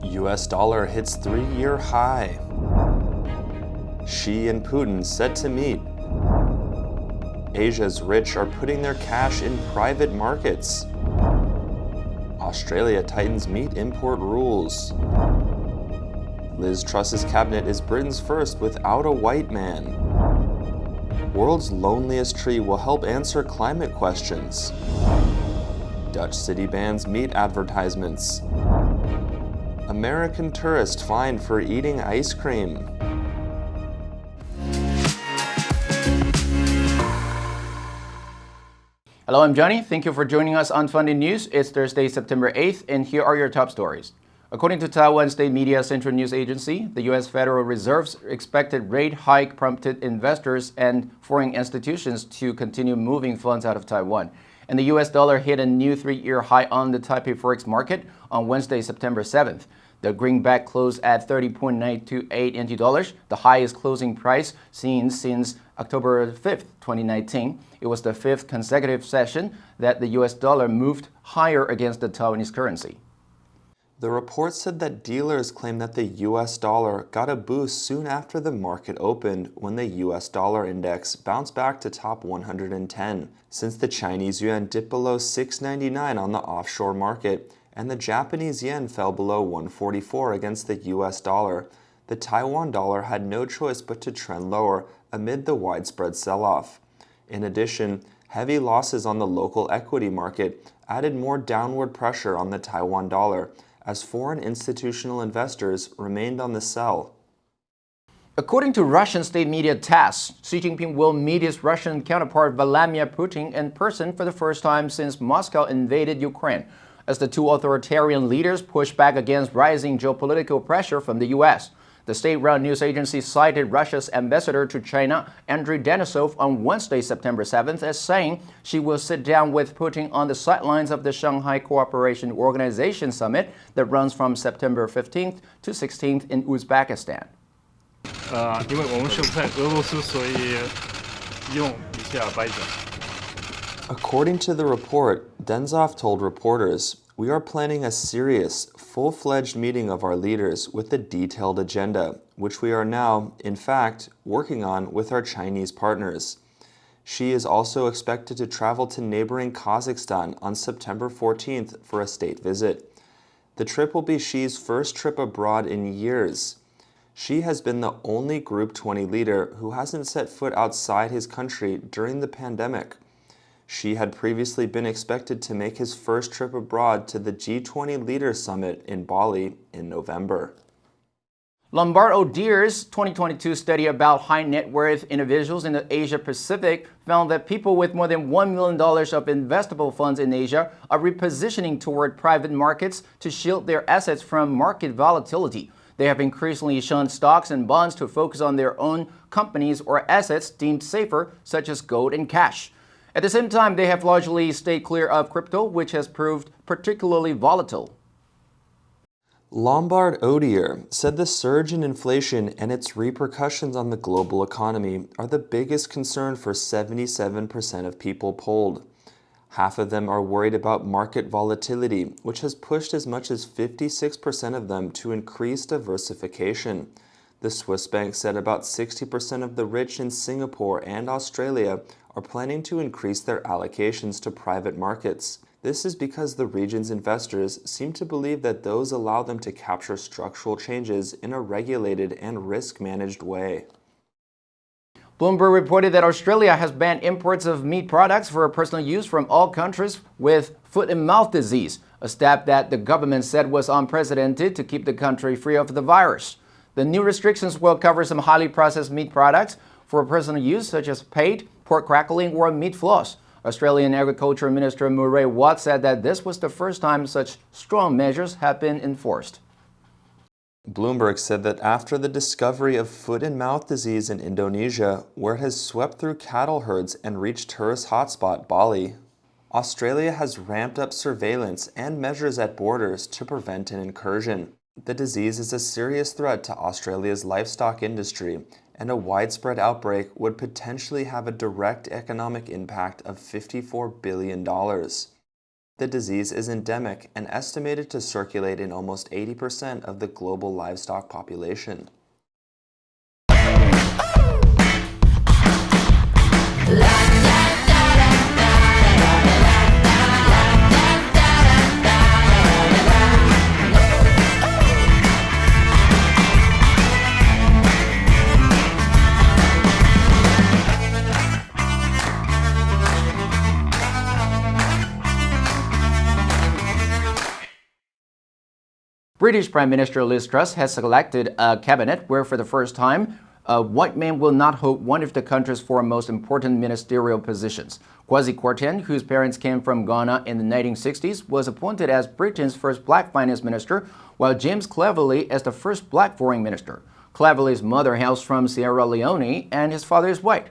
US dollar hits 3-year high. Xi and Putin set to meet. Asia's rich are putting their cash in private markets. Australia tightens meat import rules. Liz Truss's cabinet is Britain's first without a white man. World's loneliest tree will help answer climate questions. Dutch city bans meat advertisements. American tourist fined for eating ice cream. Hello, I'm Johnny. Thank you for joining us on FUNDAY News. It's Thursday, September 8th, and here are your top stories. According to Taiwan State Media Central News Agency, the U.S. Federal Reserve's expected rate hike prompted investors and foreign institutions to continue moving funds out of Taiwan. And the U.S. dollar hit a new 3-year high on the Taipei Forex market on Wednesday, September 7th. The greenback closed at 30.928 NT dollars, the highest closing price seen since October 5th, 2019. It was the fifth consecutive session that the U.S. dollar moved higher against the Taiwanese currency. The report said that dealers claim that the US dollar got a boost soon after the market opened when the US dollar index bounced back to top 110, since the Chinese yuan dipped below 6.99 on the offshore market and the Japanese yen fell below 144 against the US dollar. The Taiwan dollar had no choice but to trend lower amid the widespread sell-off. In addition, heavy losses on the local equity market added more downward pressure on the Taiwan dollar, as foreign institutional investors remained on the sell. According to Russian state media TASS, Xi Jinping will meet his Russian counterpart Vladimir Putin in person for the first time since Moscow invaded Ukraine, as the two authoritarian leaders push back against rising geopolitical pressure from the U.S. The state-run news agency cited Russia's ambassador to China, Andrei Denisov, on Wednesday, September 7th, as saying she will sit down with Putin on the sidelines of the Shanghai Cooperation Organization summit that runs from September 15th to 16th in Uzbekistan. 因为我们是在俄罗斯，所以用一下白酒。 According to the report, Denisov told reporters, "We are planning a serious, full-fledged meeting of our leaders with a detailed agenda, which we are now, in fact, working on with our Chinese partners." Xi is also expected to travel to neighboring Kazakhstan on September 14th for a state visit. The trip will be Xi's first trip abroad in years. Xi has been the only Group 20 leader who hasn't set foot outside his country during the pandemic. Xi had previously been expected to make his first trip abroad to the G20 Leaders Summit in Bali in November. Lombard Odier's 2022 study about high net worth individuals in the Asia Pacific found that people with more than $1 million of investable funds in Asia are repositioning toward private markets to shield their assets from market volatility. They have increasingly shunned stocks and bonds to focus on their own companies or assets deemed safer, such as gold and cash. At the same time, they have largely stayed clear of crypto, which has proved particularly volatile. Lombard Odier said the surge in inflation and its repercussions on the global economy are the biggest concern for 77% of people polled. Half of them are worried about market volatility, which has pushed as much as 56% of them to increase diversification. The Swiss bank said about 60% of the rich in Singapore and Australia are planning to increase their allocations to private markets. This is because the region's investors seem to believe that those allow them to capture structural changes in a regulated and risk-managed way. Bloomberg reported that Australia has banned imports of meat products for personal use from all countries with foot and mouth disease, a step that the government said was unprecedented to keep the country free of the virus. The new restrictions will cover some highly processed meat products for personal use, such as paste, pork crackling, or meat floss. Australian Agriculture Minister Murray Watt said that this was the first time such strong measures have been enforced. Bloomberg said that after the discovery of foot and mouth disease in Indonesia, where it has swept through cattle herds and reached tourist hotspot Bali, Australia has ramped up surveillance and measures at borders to prevent an incursion. The disease is a serious threat to Australia's livestock industry, and a widespread outbreak would potentially have a direct economic impact of $54 billion. The disease is endemic and estimated to circulate in almost 80% of the global livestock population. British Prime Minister Liz Truss has selected a cabinet where, for the first time, a white man will not hold one of the country's four most important ministerial positions. Kwasi Kwarteng, whose parents came from Ghana in the 1960s, was appointed as Britain's first black finance minister, while James Cleverly as the first black foreign minister. Cleverly's mother hails from Sierra Leone and his father is white.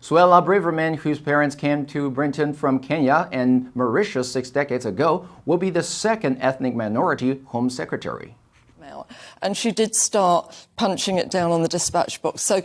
Suella Braverman, whose parents came to Britain from Kenya and Mauritius 6 decades ago, will be the second ethnic minority Home Secretary. And she did start punching it down on the dispatch box. So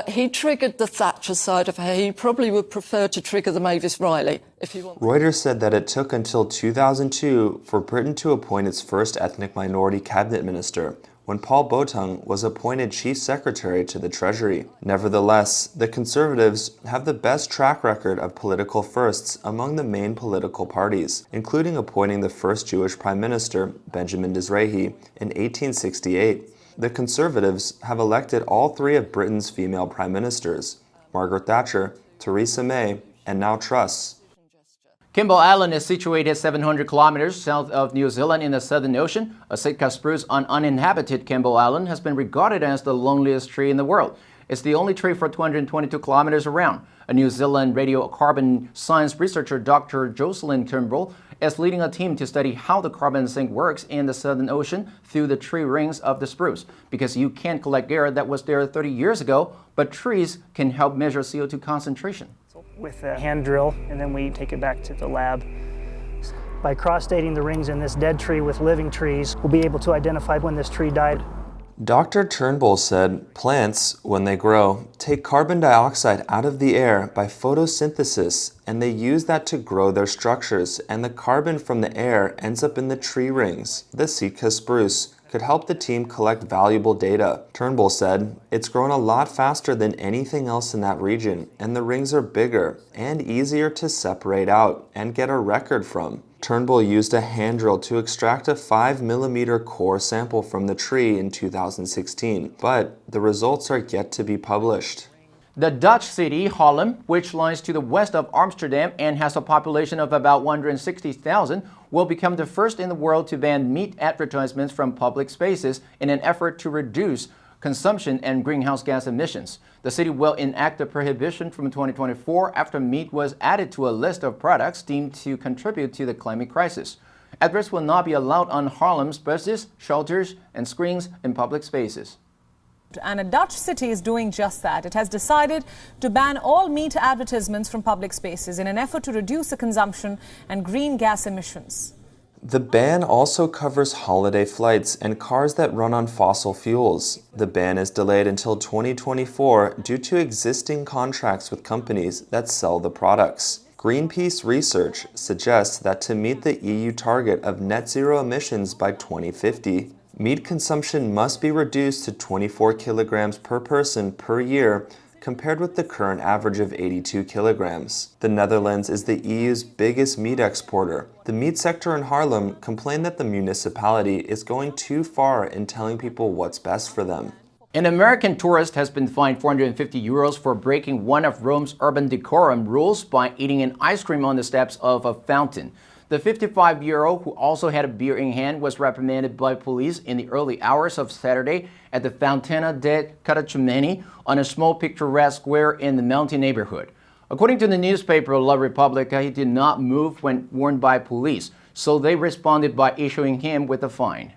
he triggered the Thatcher side of her. He probably would prefer to trigger the Mavis Riley, if he wants. Reuters said that it took until 2002 for Britain to appoint its first ethnic minority cabinet minister, when Paul Botung was appointed Chief Secretary to the Treasury. Nevertheless, the Conservatives have the best track record of political firsts among the main political parties, including appointing the first Jewish Prime Minister, Benjamin Disraeli, in 1868. The Conservatives have elected all three of Britain's female prime ministers, Margaret Thatcher, Theresa May, and now Truss. Campbell Island is situated 700 kilometers south of New Zealand in the Southern Ocean. A Sitka spruce on uninhabited Campbell Island has been regarded as the loneliest tree in the world. It's the only tree for 222 kilometers around. A New Zealand radiocarbon science researcher, Dr. Jocelyn Turnbull, is leading a team to study how the carbon sink works in the Southern Ocean through the tree rings of the spruce. Because you can't collect air that was there 30 years ago, but trees can help measure CO2 concentration. With a hand drill, and then we take it back to the lab. By cross-dating the rings in this dead tree with living trees, we'll be able to identify when this tree died. Dr. Turnbull said plants, when they grow, take carbon dioxide out of the air by photosynthesis, and they use that to grow their structures, and the carbon from the air ends up in the tree rings. The Sitka spruce could help the team collect valuable data. Turnbull said, "It's grown a lot faster than anything else in that region, and the rings are bigger and easier to separate out and get a record from." Turnbull used a hand drill to extract a 5mm core sample from the tree in 2016, but the results are yet to be published. The Dutch city, Haarlem, which lies to the west of Amsterdam and has a population of about 160,000, will become the first in the world to ban meat advertisements from public spaces in an effort to reduce consumption and greenhouse gas emissions. The city will enact a prohibition from 2024 after meat was added to a list of products deemed to contribute to the climate crisis. Adverts will not be allowed on Haarlem's buses, shelters, and screens in public spaces. And a Dutch city is doing just that. It has decided to ban all meat advertisements from public spaces in an effort to reduce the consumption and green gas emissions. The ban also covers holiday flights and cars that run on fossil fuels. The ban is delayed until 2024 due to existing contracts with companies that sell the products. Greenpeace research suggests that to meet the EU target of net zero emissions by 2050, meat consumption must be reduced to 24 kilograms per person per year, compared with the current average of 82 kilograms. The Netherlands is the EU's biggest meat exporter. The meat sector in Haarlem complained that the municipality is going too far in telling people what's best for them. An American tourist has been fined 450 euros for breaking one of Rome's urban decorum rules by eating an ice cream on the steps of a fountain. The 55-year-old, who also had a beer in hand, was reprimanded by police in the early hours of Saturday at the Fontana de Caracciumeni on a small picturesque square in the mountain neighborhood. According to the newspaper La Repubblica, he did not move when warned by police, so they responded by issuing him with a fine.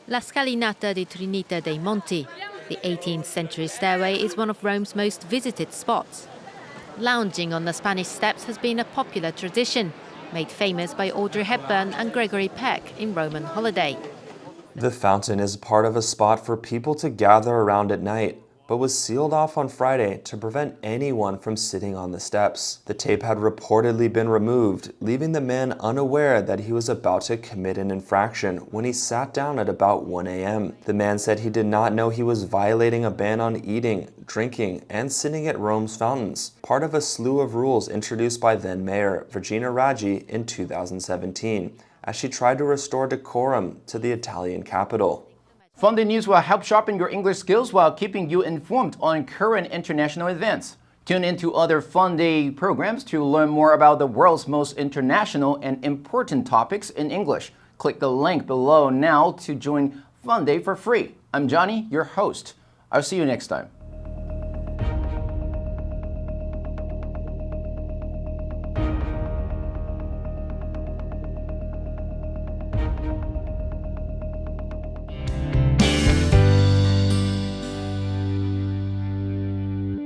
La Scalinata di Trinita dei Monti, the 18th century stairway, is one of Rome's most visited spots. Lounging on the Spanish steps has been a popular tradition, made famous by Audrey Hepburn and Gregory Peck in Roman Holiday. The fountain is part of a spot for people to gather around at night. but was sealed off on Friday to prevent anyone from sitting on the steps. The tape had reportedly been removed, leaving the man unaware that he was about to commit an infraction when he sat down at about 1 a.m. The man said he did not know he was violating a ban on eating, drinking, and sitting at Rome's fountains, part of a slew of rules introduced by then-Mayor Virginia Raggi in 2017, as she tried to restore decorum to the Italian capital. FUNDAY News will help sharpen your English skills while keeping you informed on current international events. Tune into other FUNDAY programs to learn more about the world's most international and important topics in English. Click the link below now to join FUNDAY for free. I'm Johnny, your host. I'll see you next time.